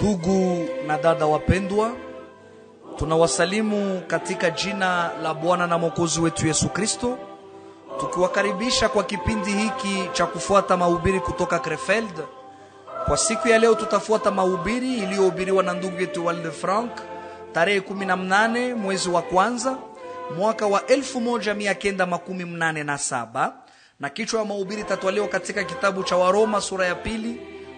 Ndugu na dada wapendwa, tunawasalimu katika jina la Bwana na Mwokozi wetu Yesu Kristo, tukiwakaribisha kwa kipindi hiki cha kufuata mahubiri kutoka Krefeld. Kwa siku ya leo tutafuata mahubiri iliyohubiriwa na ndugu yetu Walde Frank tarehe 18 mwezi wa kwanza mwaka wa 1987, na kichwa ya mahubiri tatwaliwa katika kitabu cha Waroma sura ya 2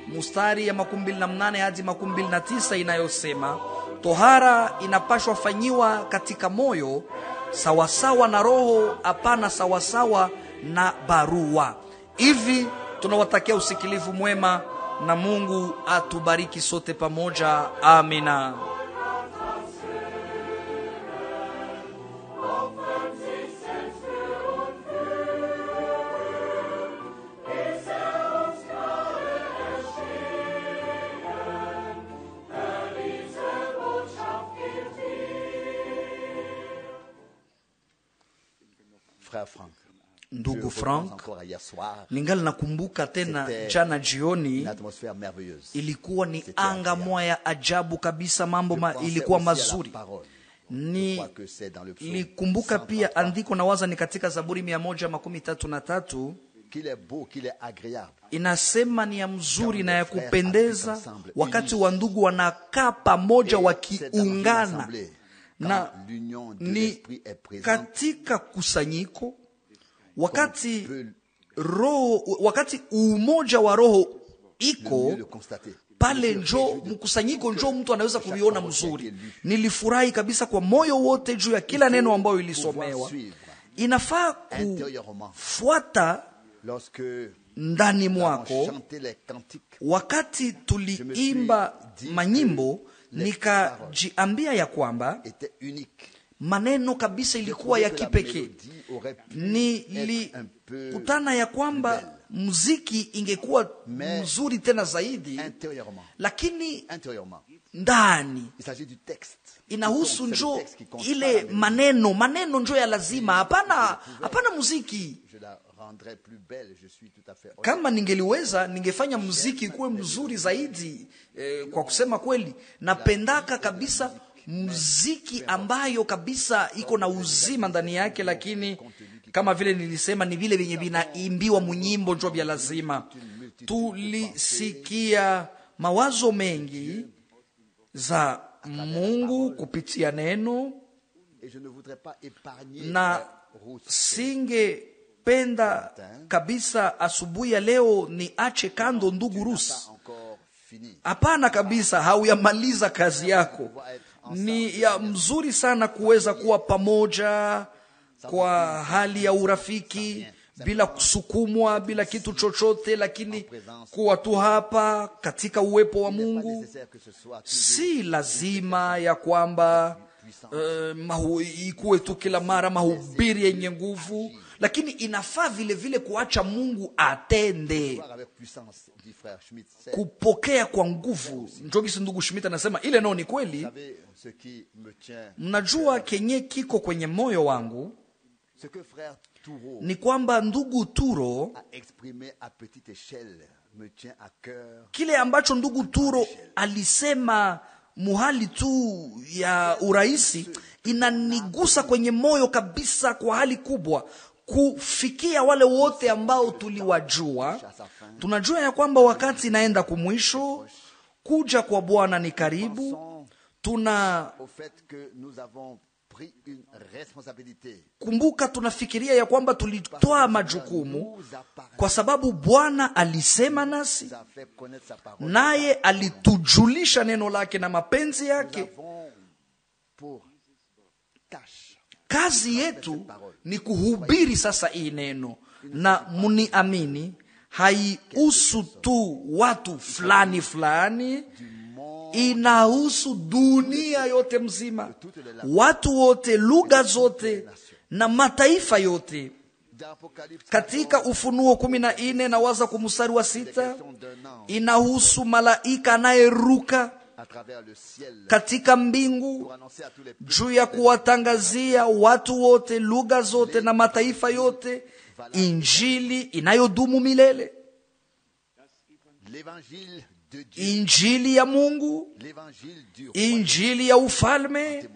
mustari ya 28 hadi 29 inayosema, tohara inapashwa fanyiwa katika moyo sawasawa na roho, hapana sawasawa na barua. Hivi tunawatakia usikilivu mwema na Mungu atubariki sote pamoja. Amina. Ndugu Frank, ningali nakumbuka tena jana jioni, ilikuwa ni anga moya ajabu kabisa, ilikuwa mazuri. Nilikumbuka pia andiko na waza ni katika Zaburi 133 inasema ni ya mzuri na ya kupendeza wakati wa ndugu wanakaa pamoja wakiungana, na ni katika kusanyiko wakati umoja wa roho iko pale, njo mkusanyiko, njo mtu anaweza kuviona mzuri. Nilifurahi kabisa kwa moyo wote juu ya kila neno ambayo ilisomewa. Inafaa kufuata ndani mwako. Wakati tuliimba manyimbo, nikajiambia ya kwamba maneno kabisa ilikuwa ya kipekee. Nilikutana ya kwamba muziki ingekuwa mzuri tena zaidi, lakini ndani inahusu njo ile maneno njo ya lazima, hapana muziki. Kama ningeliweza ningefanya muziki kuwe mzuri zaidi. Kwa kusema kweli, napendaka kabisa muziki ambayo kabisa iko na uzima ndani yake, lakini kama vile nilisema, ni vile vyenye vinaimbiwa munyimbo njo vya lazima. Tulisikia mawazo mengi za Mungu kupitia neno, na singependa kabisa asubuhi ya leo ni ache kando ndugu Rusi. Hapana kabisa, hauyamaliza kazi yako. Ni ya mzuri sana kuweza kuwa pamoja kwa hali ya urafiki, bila kusukumwa, bila kitu chochote, lakini kuwa tu hapa katika uwepo wa Mungu. Si lazima ya kwamba ikuwe tu kila mara mahubiri yenye nguvu, lakini inafaa vile vile kuacha Mungu atende, kupokea kwa nguvu. Njogisi ndugu Schmidt anasema ile nao ni kweli. Mnajua kenye kiko kwenye moyo wangu ni kwamba ndugu Turo, kile ambacho ndugu Turo alisema muhali tu ya urahisi, inanigusa kwenye moyo kabisa kwa hali kubwa, kufikia wale wote ambao tuliwajua. Tunajua ya kwamba wakati inaenda kumwisho, kuja kwa Bwana ni karibu. Tunafikiria ya kwamba tulitoa majukumu kwa sababu Bwana alisema nasi, naye alitujulisha neno lake na mapenzi yake. Kazi yetu ni kuhubiri sasa hii neno, na muniamini, haihusu tu watu fulani, inahusu dunia yote mzima, watu wote, lugha zote na mataifa yote. Katika Ufunuo 14 na waza kumstari wa 6, inahusu malaika anayeruka katika mbingu juu ya kuwatangazia watu wote, lugha zote na mataifa yote injili inayodumu milele. injili ya Mungu, injili ya ufalme,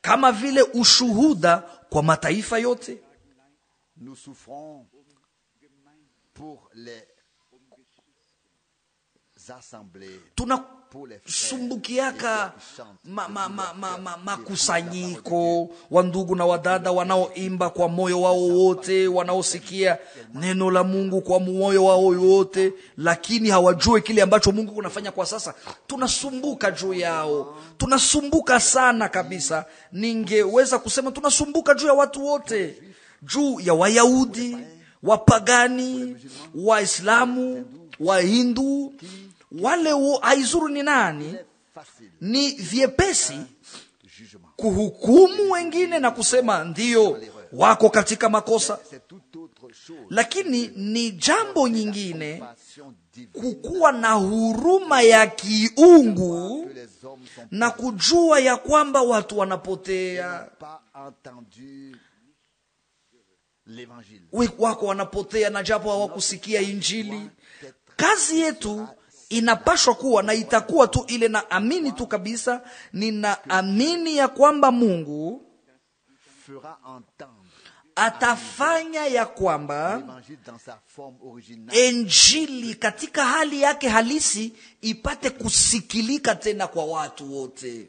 kama vile ushuhuda kwa mataifa yote. Tunasumbukiaka makusanyiko wa ndugu na wadada wanaoimba kwa moyo wao wote, wanaosikia neno la Mungu kwa moyo wao wote, lakini hawajue kile ambacho Mungu kunafanya kwa sasa. Tunasumbuka juu yao, tunasumbuka sana kabisa. Ningeweza kusema tunasumbuka juu ya watu wote, juu ya Wayahudi, Wapagani, Waislamu, Wahindu, wale haizuru ni nani. Ni vyepesi kuhukumu wengine na kusema ndiyo wako katika makosa, lakini ni jambo nyingine kukuwa na huruma ya kiungu na kujua ya kwamba watu wanapotea, wako wanapotea na japo hawakusikia injili. Kazi yetu inapashwa kuwa na itakuwa tu ile, na amini tu kabisa, ninaamini ya kwamba Mungu atafanya ya kwamba injili katika hali yake halisi ipate kusikilika tena kwa watu wote.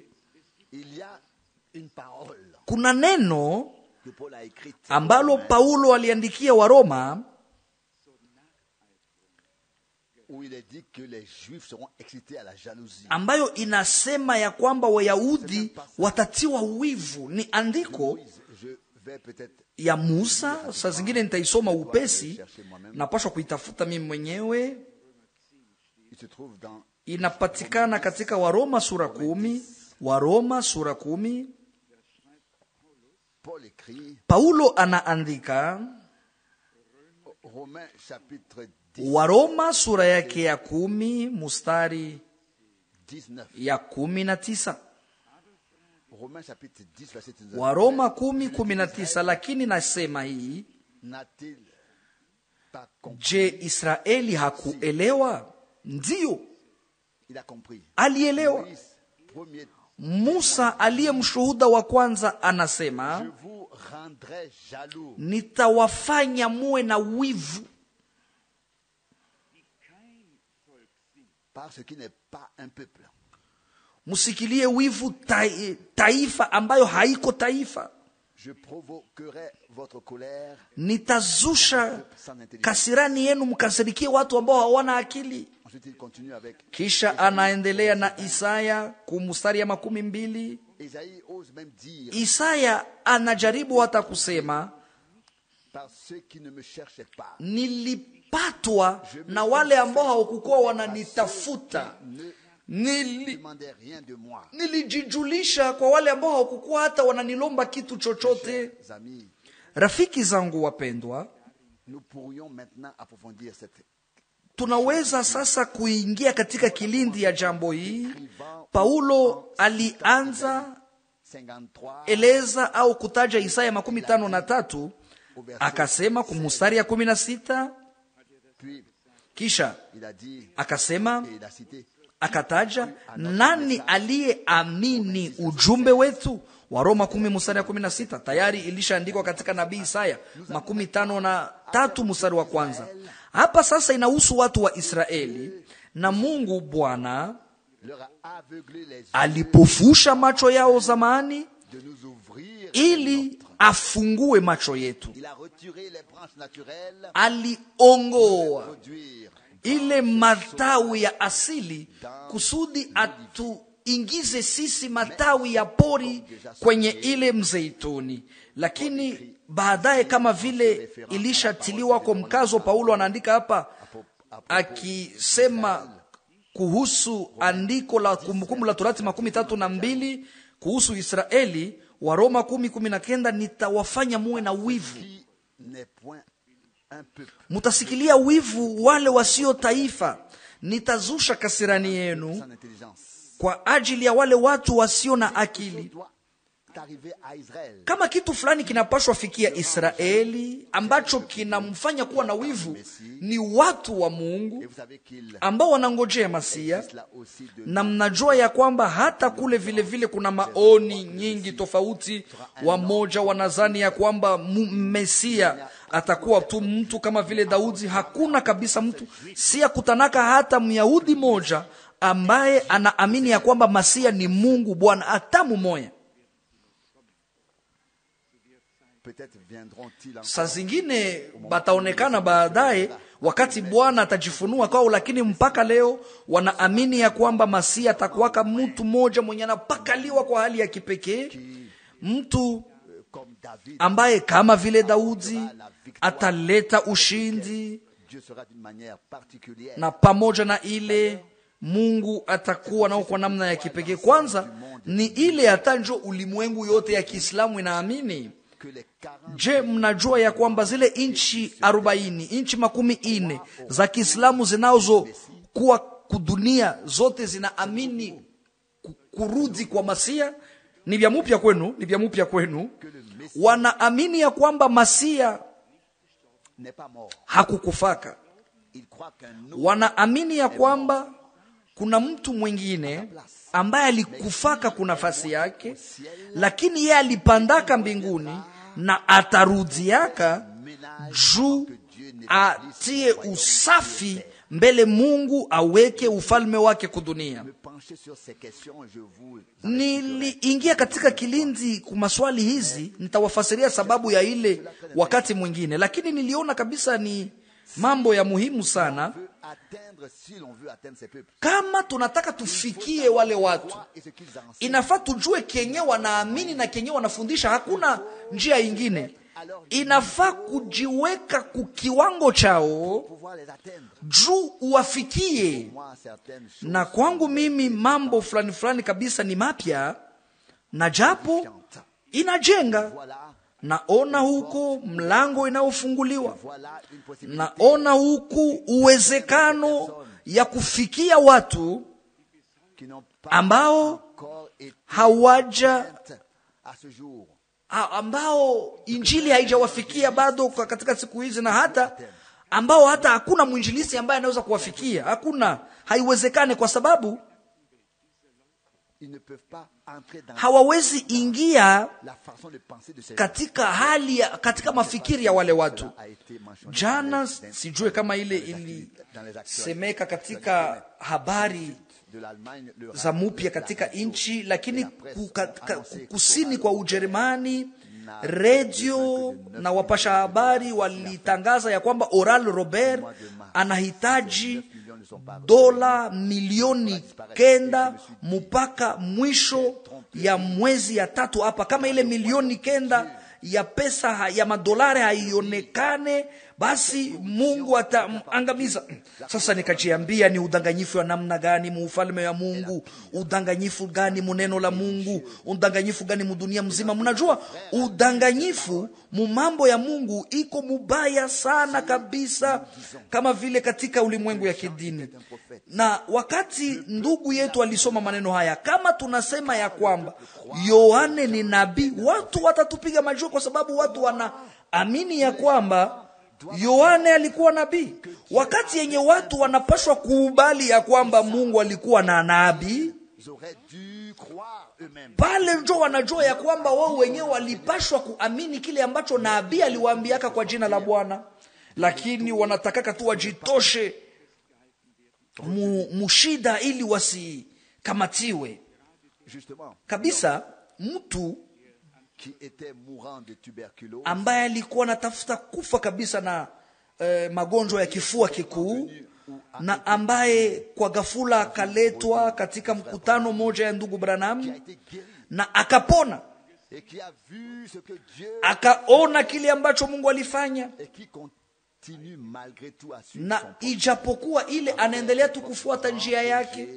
Kuna neno ambalo Paulo aliandikia Waroma, ambayo inasema ya kwamba Wayahudi watatiwa wivu. Ni andiko ya Musa. Saa zingine nitaisoma upesi, napaswa kuitafuta mimi mwenyewe. Inapatikana katika Waroma sura 10. Waroma sura 10. Paulo anaandika, Waroma sura yake ya 10 mustari ya 19. Waroma 10:19. Lakini nasema hii, je, Israeli hakuelewa? Ndiyo, alielewa. Musa aliye mshuhuda wa kwanza anasema, nitawafanya muwe na wivu musikilie wivu taifa ambayo haiko taifa. Nitazusha kasirani yenu mkasirikie watu ambao hawana akili. Kisha anaendelea na Isaya kumustari ya 12. Isaya anajaribu hata kusema, nilipatwa na wale ambao hawakuwa wananitafuta, nilijijulisha kwa wale ambao hawakuwa hata wananilomba kitu chochote. Rafiki zangu wapendwa, tunaweza sasa kuingia katika kilindi ya jambo hii. Paulo alianza eleza au kutaja Isaya 53, akasema kumustari ya 16, kisha akasema, akataja nani aliyeamini ujumbe wetu. Waroma 10 mstari ya 16 tayari ilishaandikwa katika nabii Isaya 53 mstari wa kwanza. Hapa sasa inahusu watu wa Israeli, na Mungu Bwana alipofusha macho yao zamani ili afungue macho yetu. Aliongoa ile matawi ya asili kusudi atuingize sisi matawi ya pori kwenye ile mzeituni. Lakini baadaye, kama vile ilishatiliwa kwa mkazo, Paulo anaandika hapa akisema kuhusu andiko la Kumbukumbu la Torati 32 kuhusu Israeli, Waroma 10:19, nitawafanya muwe na wivu. Mutasikilia wivu wale wasio taifa, nitazusha kasirani yenu kwa ajili ya wale watu wasio na akili. kama kitu fulani kinapaswa fikia Israeli ambacho kinamfanya kuwa na wivu, ni watu wa Mungu ambao wanangojea Masia. Na mnajua ya kwamba hata kule vile vile kuna maoni nyingi tofauti. Wamoja wanazani ya kwamba Mesia atakuwa tu mtu kama vile Daudi. Hakuna kabisa mtu, si akutanaka hata Myahudi moja ambaye anaamini ya kwamba Masia ni Mungu Bwana, hata mmoja. Saa zingine bataonekana baadaye wakati Bwana atajifunua kwao, lakini mpaka leo wanaamini ya kwamba Masia atakuwaka mtu mmoja mwenye anapakaliwa kwa hali ya kipekee, mtu ambaye kama vile Daudi ataleta ushindi, na pamoja na ile Mungu atakuwa nao kwa namna ya kipekee. Kwanza ni ile hata njo ulimwengu yote ya Kiislamu inaamini. Je, mnajua ya kwamba zile inchi 40, inchi 40 za Kiislamu zinazo kuwa kudunia zote zinaamini kurudi kwa Masia? Ni vya mupya kwenu, ni vya mupya kwenu. Wanaamini ya kwamba Masia hakukufaka. Wanaamini ya kwamba kuna mtu mwingine ambaye alikufaka kuna nafasi yake, lakini yeye alipandaka mbinguni na atarudiaka juu atie usafi mbele Mungu aweke ufalme wake kudunia. Niliingia katika kilindi kwa maswali hizi, nitawafasiria sababu ya ile wakati mwingine, lakini niliona kabisa ni mambo ya muhimu sana. Kama tunataka tufikie wale watu, inafaa tujue kenye wanaamini na kenye wanafundisha. Hakuna njia ingine. Inafaa kujiweka kukiwango chao juu uwafikie. Na kwangu mimi mambo fulani fulani kabisa ni mapya, na japo inajenga. Naona huko mlango inaofunguliwa, naona huku uwezekano ya kufikia watu ambao ambao injili haijawafikia bado katika siku hizi, na hata ambao hata hakuna mwinjilisi ambaye anaweza kuwafikia. Hakuna, haiwezekane, kwa sababu hawawezi ingia katika hali katika mafikiri ya wale watu. Jana sijue kama ile ilisemeka katika habari za mupya katika inchi, lakini kusini kwa Ujerumani, radio na wapasha habari walitangaza ya kwamba Oral Robert anahitaji dola milioni 9 mpaka mwisho ya mwezi ya 3 hapa. Kama ile milioni 9 ya pesa ya madolari haionekane, basi Mungu ataangamiza. Sasa nikajiambia, ni udanganyifu wa namna gani muufalme ya Mungu? Udanganyifu gani muneno la Mungu? Udanganyifu gani mudunia mzima? Mnajua udanganyifu mu mambo ya Mungu iko mubaya sana kabisa, kama vile katika ulimwengu ya kidini. Na wakati ndugu yetu alisoma maneno haya, kama tunasema ya kwamba Yohane ni nabii, watu watatupiga majiwe, kwa sababu watu wanaamini ya kwamba Yohane alikuwa nabii, wakati yenye watu wanapaswa kukubali ya kwamba Mungu alikuwa na nabii. Pale ndio wanajua ya kwamba wao wenyewe walipaswa kuamini kile ambacho nabii aliwaambiaka kwa jina la Bwana, lakini wanatakaka tu wajitoshe mushida ili wasikamatiwe kabisa. Mtu ambaye alikuwa anatafuta kufa kabisa na magonjwa ya kifua kikuu, na ambaye kwa ghafula akaletwa katika mkutano moja ya ndugu Branham na akapona, akaona kile ambacho Mungu alifanya, na ijapokuwa ile anaendelea tu kufuata njia yake,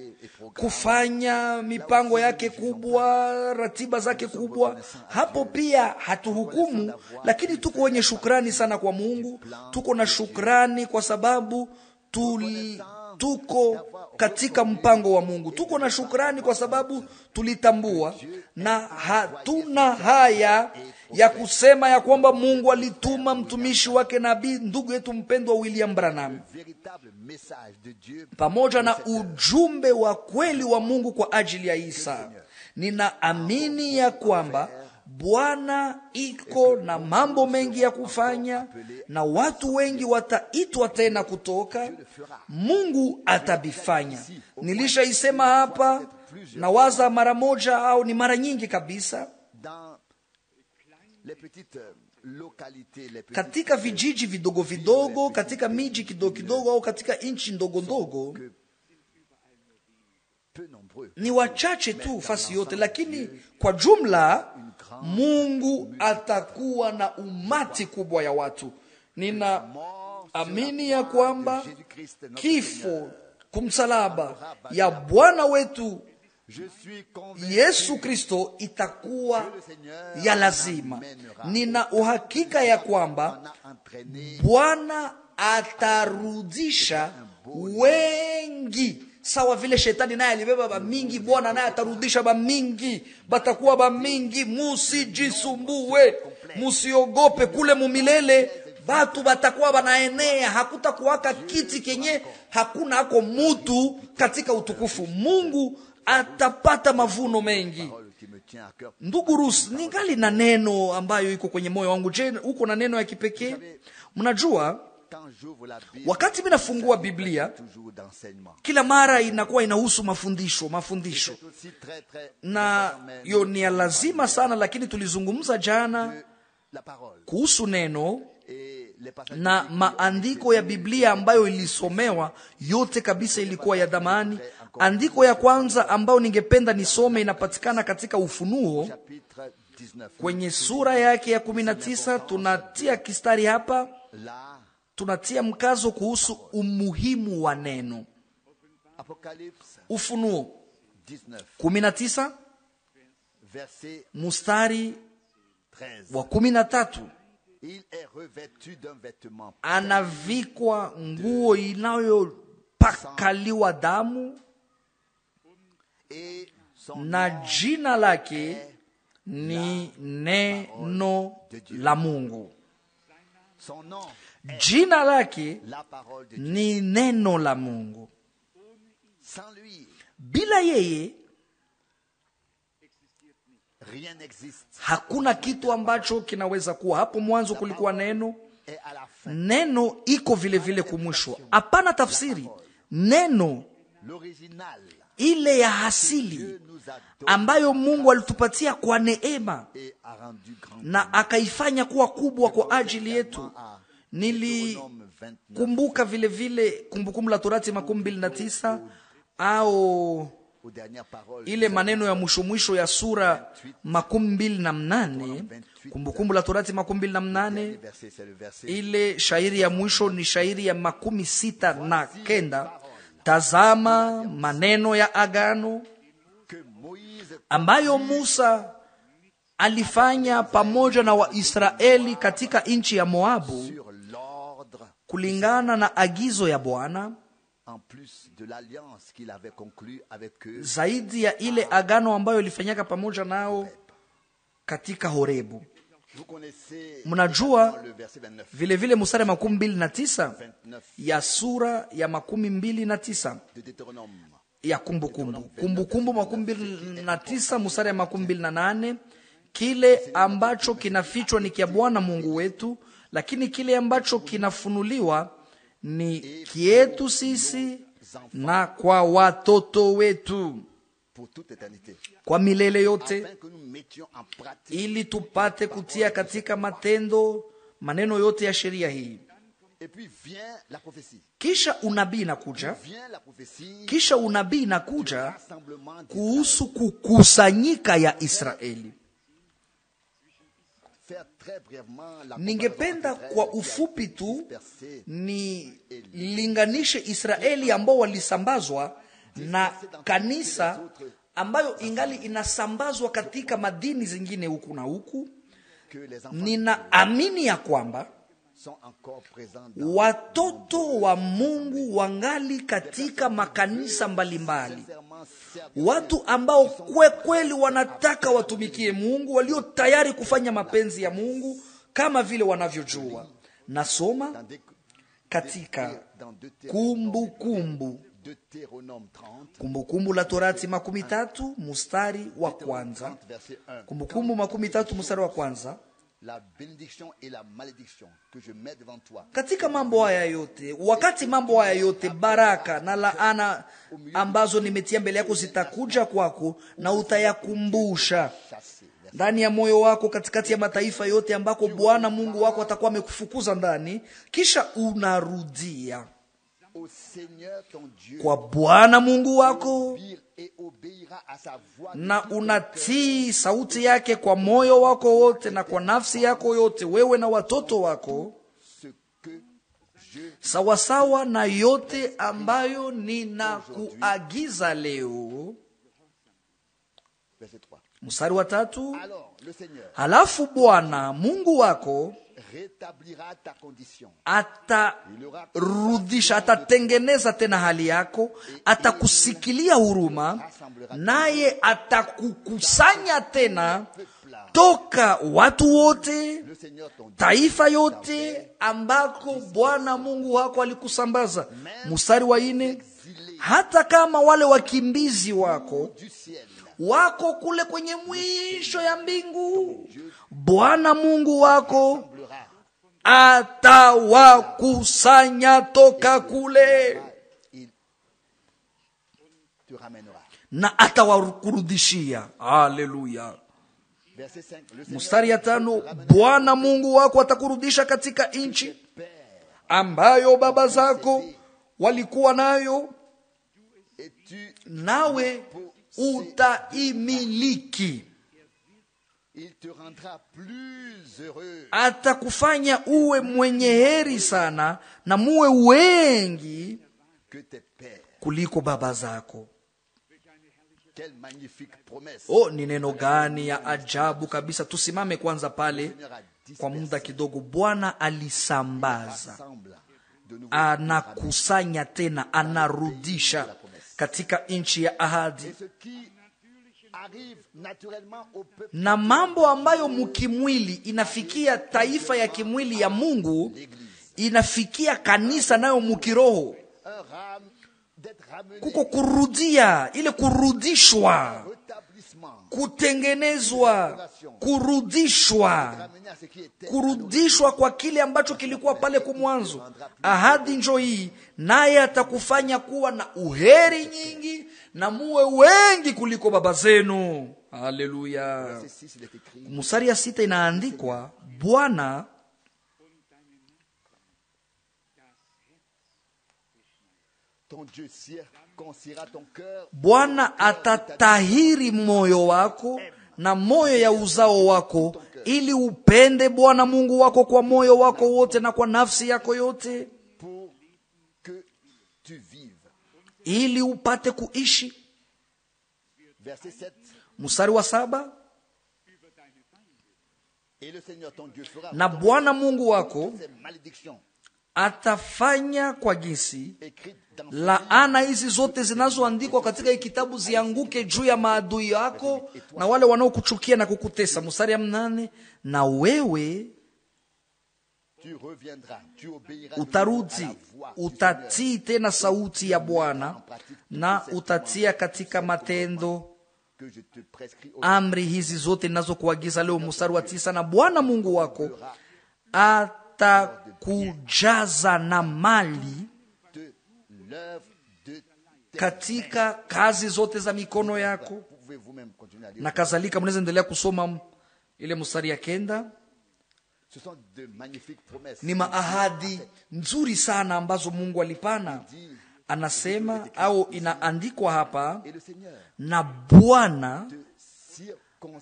kufanya mipango yake kubwa, ratiba zake kubwa. Hapo pia hatuhukumu, lakini tuko wenye shukrani sana kwa Mungu. Tuko na shukrani kwa sababu tuko katika mpango wa Mungu. Tuko na shukrani kwa sababu tulitambua, na hatuna haya ya kusema ya kwamba Mungu alituma mtumishi wake nabii ndugu yetu mpendwa William Branham pamoja na ujumbe wa kweli wa Mungu kwa ajili ya Isa. Ninaamini ya kwamba Bwana iko na mambo mengi ya kufanya, na watu wengi wataitwa tena kutoka. Mungu atabifanya. Nilishaisema hapa na waza mara moja au ni mara nyingi kabisa. Katika vijiji vidogo vidogo, katika miji kidogo kidogo, au katika nchi ndogo ndogo, ni wachache tu fasi yote, lakini kwa jumla Mungu atakuwa na umati kubwa ya watu. Ninaamini ya kwamba kifo kumsalaba ya Bwana wetu Yesu Kristo itakuwa ya lazima. Nina uhakika ya kwamba Bwana atarudisha wengi, sawa vile shetani naye alibeba ba mingi. Bwana naye atarudisha ba mingi, batakuwa ba mingi. Musijisumbue, musiogope, kule mumilele batu batakuwa banaenea. Hakutakuwaka kiti kenye hakuna hako mutu katika utukufu. Mungu atapata mavuno mengi. Ndugu Rus, ningali na neno ambayo iko kwenye moyo wangu. Je, uko na neno ya kipekee? Mnajua, wakati mimi nafungua Biblia kila mara inakuwa inahusu mafundisho. Na hiyo ni ya lazima sana, lakini tulizungumza jana kuhusu neno na maandiko ya Biblia ambayo ilisomewa yote kabisa ilikuwa ya dhamani. Andiko ya kwanza ambayo ningependa nisome inapatikana katika Ufunuo kwenye sura yake ya 19. Tunatia kistari hapa, tunatia mkazo kuhusu umuhimu wa neno. Ufunuo 19 mstari wa 13. Anavikwa nguo inayopakaliwa damu, na jina lake ni neno la Mungu. Jina lake ni neno la Mungu. Bila yeye hakuna kitu ambacho kinaweza kuwa. Hapo mwanzo kulikuwa neno, neno iko vile vile kumwisho. Hapana tafsiri. Neno ile ya asili ambayo Mungu alitupatia kwa neema na akaifanya kuwa kubwa kwa ajili yetu. Nilikumbuka vile vile Kumbukumbu la Torati 29 au ile maneno ya mwisho ya sura 28. Kumbukumbu la Torati 28, ile shairi ya mwisho ni shairi ya 69. Tazama maneno ya agano ambayo Musa alifanya pamoja na Waisraeli katika nchi ya Moabu, kulingana na agizo ya Bwana, zaidi ya ile agano ambayo ilifanyika pamoja nao katika Horebu. Mnajua vile vile mstari 29 ya sura ya 29 ya Kumbukumbu 29 mstari ya 28, kile ambacho kinafichwa ni kia Bwana Mungu wetu, lakini kile ambacho kinafunuliwa ni kietu sisi na kwa watoto wetu kwa milele yote, ili tupate kutia katika matendo maneno yote ya sheria hii. Kisha unabii inakuja kuhusu kukusanyika ya Israeli. Ningependa kwa ufupi tu nilinganishe Israeli ambao walisambazwa na kanisa ambayo ingali inasambazwa katika madini zingine huku na huku. Ninaamini ya kwamba watoto wa Mungu wangali katika makanisa mbalimbali, watu ambao kweli wanataka watumikie Mungu, walio tayari kufanya mapenzi ya Mungu kama vile wanavyojua. Nasoma katika Kumbukumbu la Torati 30 mstari wa kwanza. Kumbukumbu 30 mstari wa kwanza. Katika mambo haya yote, wakati mambo haya yote, baraka na laana ambazo nimetia mbele yako zitakuja kwako, na utayakumbusha ndani ya moyo wako katikati ya mataifa yote ambako Bwana Mungu wako atakuwa amekufukuza ndani, kisha unarudia kwa Bwana Mungu wako na unatii sauti yake kwa moyo wako wote na kwa nafsi yako yote, wewe na watoto wako, sawasawa na yote ambayo ninakuagiza leo. Mstari wa 3. Halafu Bwana Mungu wako atarudisha, atatengeneza tena hali yako, atakusikilia huruma, naye atakukusanya tena toka watu wote, taifa yote ambako Bwana Mungu wako alikusambaza. Mstari wa 4. Hata kama wale wakimbizi wako kule kwenye mwisho ya mbingu, Bwana Mungu wako atawakusanya toka kule na atawakurudishia. Haleluya. Mstari ya 5. Bwana Mungu wako atakurudisha katika nchi ambayo baba zako walikuwa nayo, nawe utaimiliki. Atakufanya uwe mwenye heri sana na muwe wengi kuliko baba zako. Ni neno gani ya ajabu kabisa. Tusimame kwanza pale kwa muda kidogo. Bwana alisambaza, anakusanya tena, anarudisha katika nchi ya ahadi. Na mambo ambayo mukimwili inafikia taifa ya kimwili ya Mungu, inafikia kanisa nayo mukiroho. Kuko kurudia, ile kurudishwa, kutengenezwa, kurudishwa kwa kile ambacho kilikuwa pale kumwanzo. Ahadi njo hii, naye atakufanya kuwa na uheri nyingi na muwe wengi kuliko baba zenu. Haleluya. Mstari ya 6 inaandikwa, Bwana atatahiri moyo wako na moyo ya uzao wako, ili upende Bwana Mungu wako kwa moyo wako wote na kwa nafsi yako yote, ili upate kuishi. Mstari wa 7. Na Bwana Mungu wako atafanya kwa jinsi laana hizi zote zinazoandikwa katika hii kitabu zianguke juu ya maadui yako na wale wanaokuchukia na kukutesa. Mstari ya 8. Na wewe utarudi, utatii tena sauti ya Bwana, na utatia katika matendo amri hizi zote ninazokuagiza leo. Mstari wa 9. Na Bwana Mungu wako atakujaza na mali katika kazi zote za mikono yako, na kadhalika. Mnaweza endelea kusoma ile mstari ya 9. Ni maahadi nzuri sana ambazo Mungu alipana. Anasema au inaandikwa hapa, na Bwana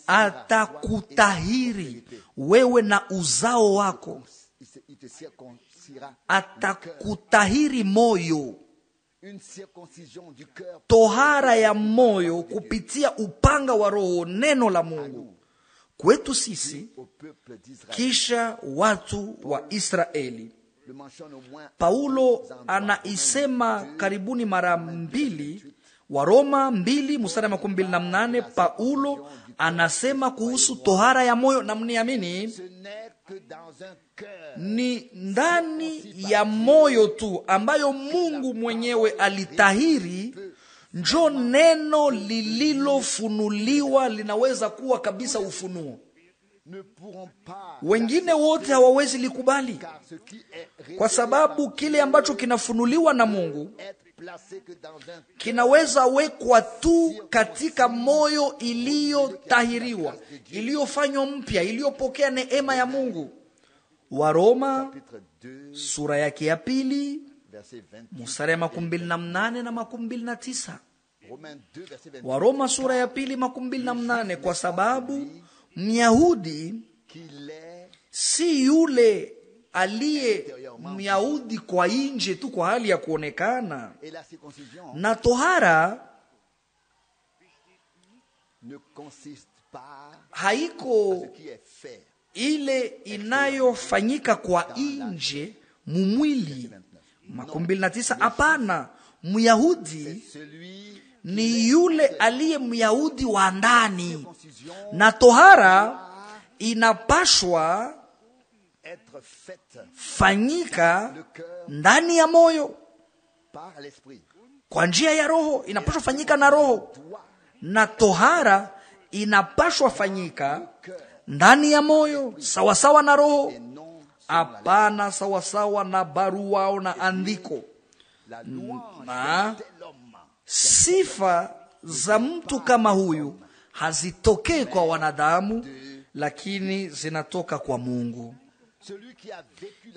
atakutahiri wewe na uzao wako, atakutahiri moyo, tohara ya moyo kupitia upanga wa Roho, neno la Mungu, kwetu sisi kisha watu wa Israeli. Paulo anaisema karibuni mara 2. Waroma 2:28, Paulo anasema kuhusu tohara ya moyo, na mniamini, ni ndani ya moyo tu ambayo Mungu mwenyewe alitahiri, njo neno lililofunuliwa linaweza kuwa kabisa ufunuo. Wengine wote hawawezi likubali, kwa sababu kile ambacho kinafunuliwa na Mungu kinaweza wekwa tu katika moyo iliyotahiriwa, iliyofanywa mpya, iliyopokea neema ya Mungu. Waroma sura yake ya 2 mstari ya 28 na 29. Waroma sura ya 2:28, kwa sababu Myahudi si yule aliye Myahudi kwa nje tu, kwa hali ya kuonekana, na tohara haiko ile inayofanyika kwa nje mumwili. 29, hapana, Myahudi ni yule aliye Myahudi wa ndani, na tohara inapashwa fanyika ndani ya moyo kwa njia ya Roho, inapashwa fanyika na Roho, na tohara inapashwa fanyika ndani ya moyo sawasawa na Roho, hapana sawasawa na barua au na andiko. Na sifa za mtu kama huyu hazitokei kwa wanadamu, lakini zinatoka kwa Mungu.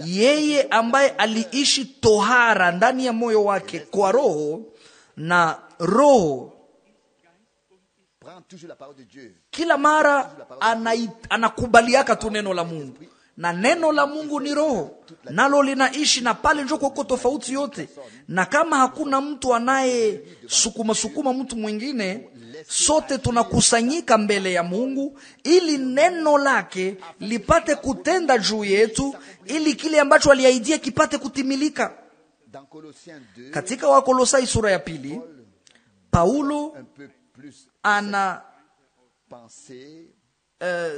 Yeye ambaye aliishi tohara ndani ya moyo wake kwa Roho, na Roho kila mara anakubaliaka tu neno la Mungu, na neno la Mungu ni Roho, nalo linaishi, na pale njoo kwa tofauti yote. Na kama hakuna mtu anaye sukuma mtu mwingine, sote tunakusanyika mbele ya Mungu ili neno lake lipate kutenda juu yetu, ili kile ambacho aliahidia kipate kutimilika. Katika Wakolosai sura ya 2, Paulo ana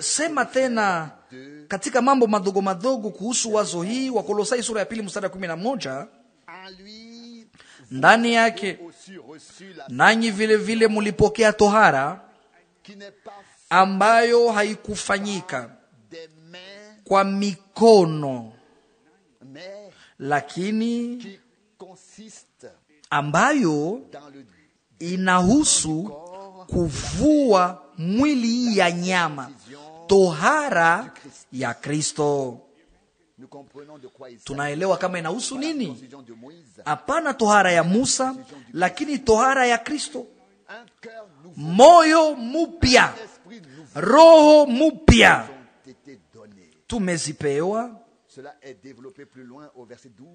sema tena katika mambo madogo madogo kuhusu wazo hii. Wakolosai sura ya 2 mstari 11, ndani yake nanyi vile vile mulipokea tohara ambayo haikufanyika kwa mikono, lakini ambayo inahusu kuvua mwili ya nyama, tohara ya Kristo. Tunaelewa kama inahusu nini? Hapana tohara ya Musa, lakini tohara ya Kristo. Moyo mupya, roho mupya tumezipewa.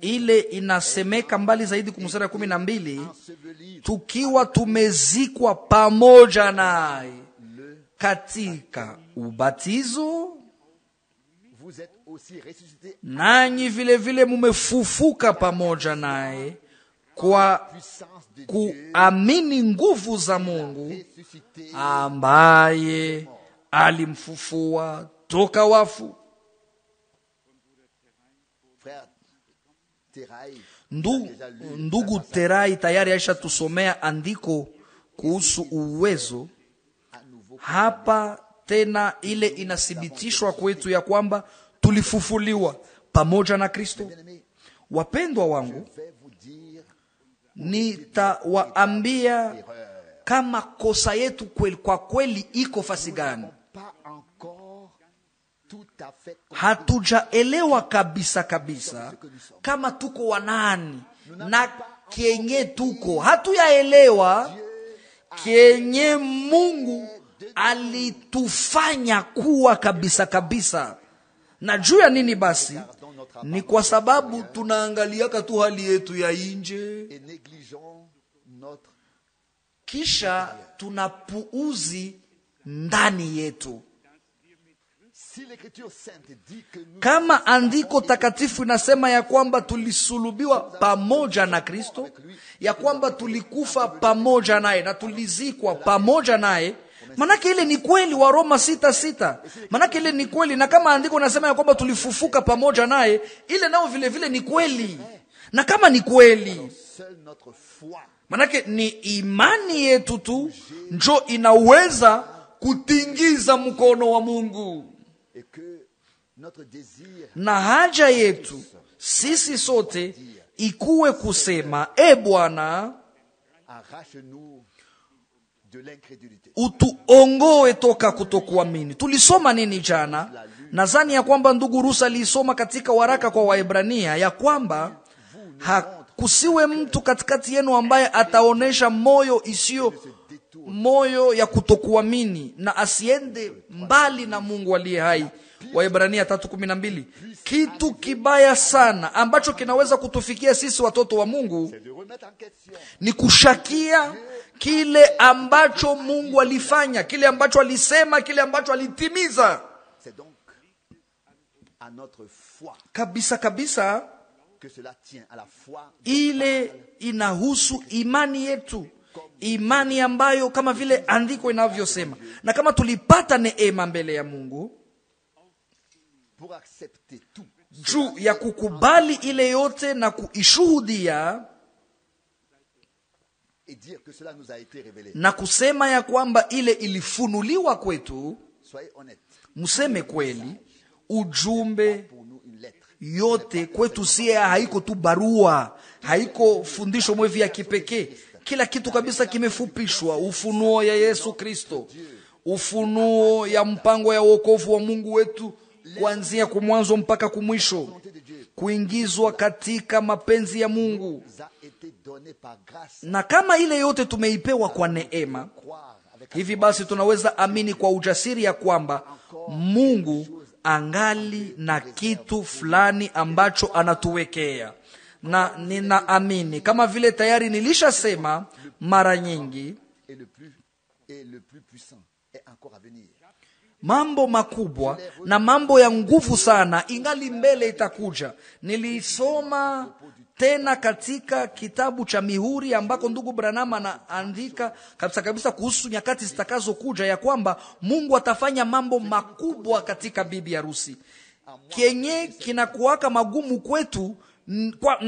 Ile inasemeka mbali zaidi kumstari wa 12, tukiwa tumezikwa pamoja naye katika ubatizo, nanyi vile vile mumefufuka pamoja naye kwa kuamini nguvu za Mungu ambaye alimfufua toka wafu. Ndugu Terai tayari aisha tusomea andiko kuhusu uwezo hapa. Tena ile inathibitishwa kwetu ya kwamba tulifufuliwa pamoja na Kristo. Wapendwa wangu, nitawaambia kama kosa yetu kwa kweli iko fasi gani. Hatujaelewa kabisa kama tuko wanani na kenye tuko. Hatuyaelewa kenye Mungu alitufanya kuwa kabisa. Na juu ya nini basi? Ni kwa sababu tunaangaliaka tu hali yetu ya nje, kisha tunapuuzi ndani yetu. Kama andiko takatifu inasema ya kwamba tulisulubiwa pamoja na Kristo, ya kwamba tulikufa pamoja naye na tulizikwa pamoja naye, manake ile ni kweli. Wa Roma 6:6, manake ile ni kweli. Na kama andiko nasema ya kwamba tulifufuka pamoja naye, ile nao vile vile ni kweli. Na kama ni kweli, manake ni imani yetu tu njo inaweza kutingiza mkono wa Mungu. Na haja yetu sisi sote ikuwe kusema, Bwana, utuongoe toka kutokuamini. Tulisoma nini jana? Nadhani ya kwamba ndugu Rusa alisoma katika waraka kwa Waebrania ya kwamba kusiwe mtu katikati yenu ambaye ataonesha moyo ya kutokuamini, na asiende mbali na Mungu aliye hai. Waebrania 3:12. Kitu kibaya sana ambacho kinaweza kutufikia sisi watoto wa Mungu ni kushakia kile ambacho Mungu alifanya, kile ambacho alisema, kile ambacho alitimiza. Kabisa kabisa, ile inahusu imani yetu, imani ambayo kama vile andiko inavyosema. Na kama tulipata neema mbele ya Mungu juu ya kukubali ile yote na kuishuhudia na kusema ya kwamba ile ilifunuliwa kwetu, museme kweli, ujumbe yote kwetu siya haiko tu barua, haiko fundisho mwevi ya kipekee. Kila kitu kabisa kimefupishwa. Ufunuo ya Yesu Kristo, ufunuo ya mpango ya wokovu wa Mungu wetu kuanzia kumwanzo mpaka kumwisho, kuingizwa katika mapenzi ya Mungu. Na kama ile yote tumeipewa kwa neema, hivi basi tunaweza amini kwa ujasiri ya kwamba Mungu angali na kitu fulani ambacho anatuwekea. Na ninaamini kama vile tayari nilishasema mara nyingi, mambo makubwa na mambo ya nguvu sana ingali mbele itakuja. Nilisoma tena katika kitabu cha Mihuri ambako ndugu Branham anaandika kabisa kabisa kuhusu nyakati zitakazo kuja, ya kwamba Mungu atafanya mambo makubwa katika bibi harusi. Kenye kinakuwaka magumu kwetu,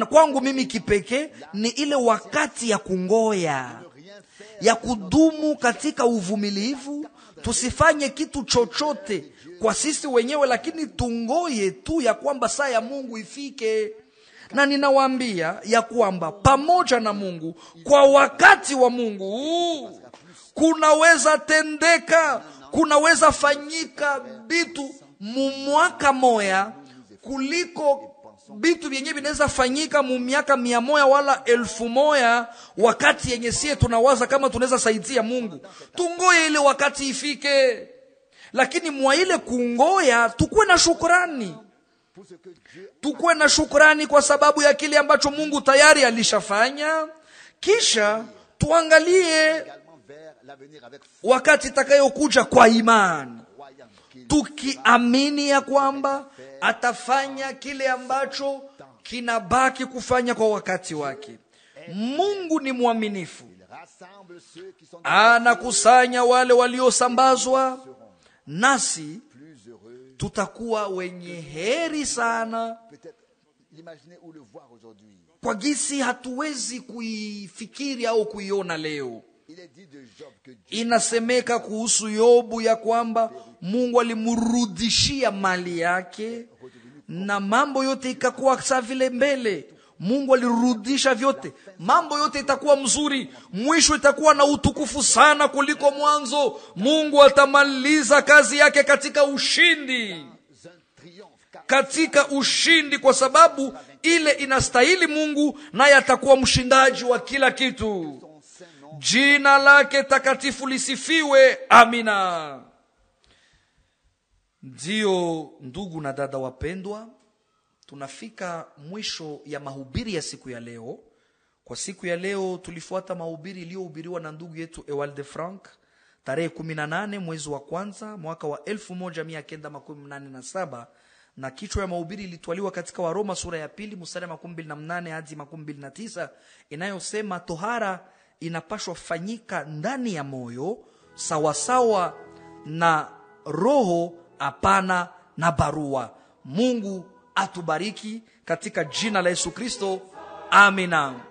kwangu mimi kipekee, ni ile wakati ya kungoya, ya kudumu katika uvumilivu. Tusifanye kitu chochote kwa sisi wenyewe, lakini tungoye tu ya kwamba saa ya Mungu ifike. Na ninawaambia ya kwamba pamoja na Mungu, kwa wakati wa Mungu, kunaweza tendeka, kunaweza fanyika bitu mwaka moya kuliko bitu vyenye vinaweza fanyika mu miaka 100 wala 1000, wakati yenye sie tunawaza kama tunaweza saidia Mungu. Tungoye ile wakati ifike, lakini mwa ile kungoya tukuwe na shukrani. Tukuwe na shukrani kwa sababu ya kile ambacho Mungu tayari alishafanya. Kisha tuangalie wakati itakayokuja kwa imani, tukiamini ya kwamba atafanya kile ambacho kinabaki kufanya kwa wakati wake. Mungu ni mwaminifu, anakusanya wale waliosambazwa, nasi tutakuwa wenye heri sana, kwa gisi hatuwezi kuifikiri au kuiona leo. Inasemeka kuhusu Yobu ya kwamba Mungu alimrudishia mali yake na mambo yote ikakuwa sawa vile mbele. Mungu alirudisha vyote, mambo yote itakuwa mzuri, mwisho itakuwa na utukufu sana kuliko mwanzo. Mungu atamaliza kazi yake katika ushindi, kwa sababu ile inastahili Mungu, naye atakuwa mshindaji wa kila kitu. Jina lake takatifu lisifiwe. Amina. Ndio ndugu na dada wapendwa, tunafika mwisho ya mahubiri ya siku ya leo. Kwa siku ya leo tulifuata mahubiri iliyohubiriwa na ndugu yetu Ewald de Frank tarehe 18 mwezi wa kwanza mwaka wa 1987, na kichwa ya mahubiri ilitwaliwa katika Waroma sura ya 2 mstari wa 28 hadi 29, inayosema tohara inapashwa fanyika ndani ya moyo sawasawa na roho, hapana na barua. Mungu atubariki katika jina la Yesu Kristo. Amina.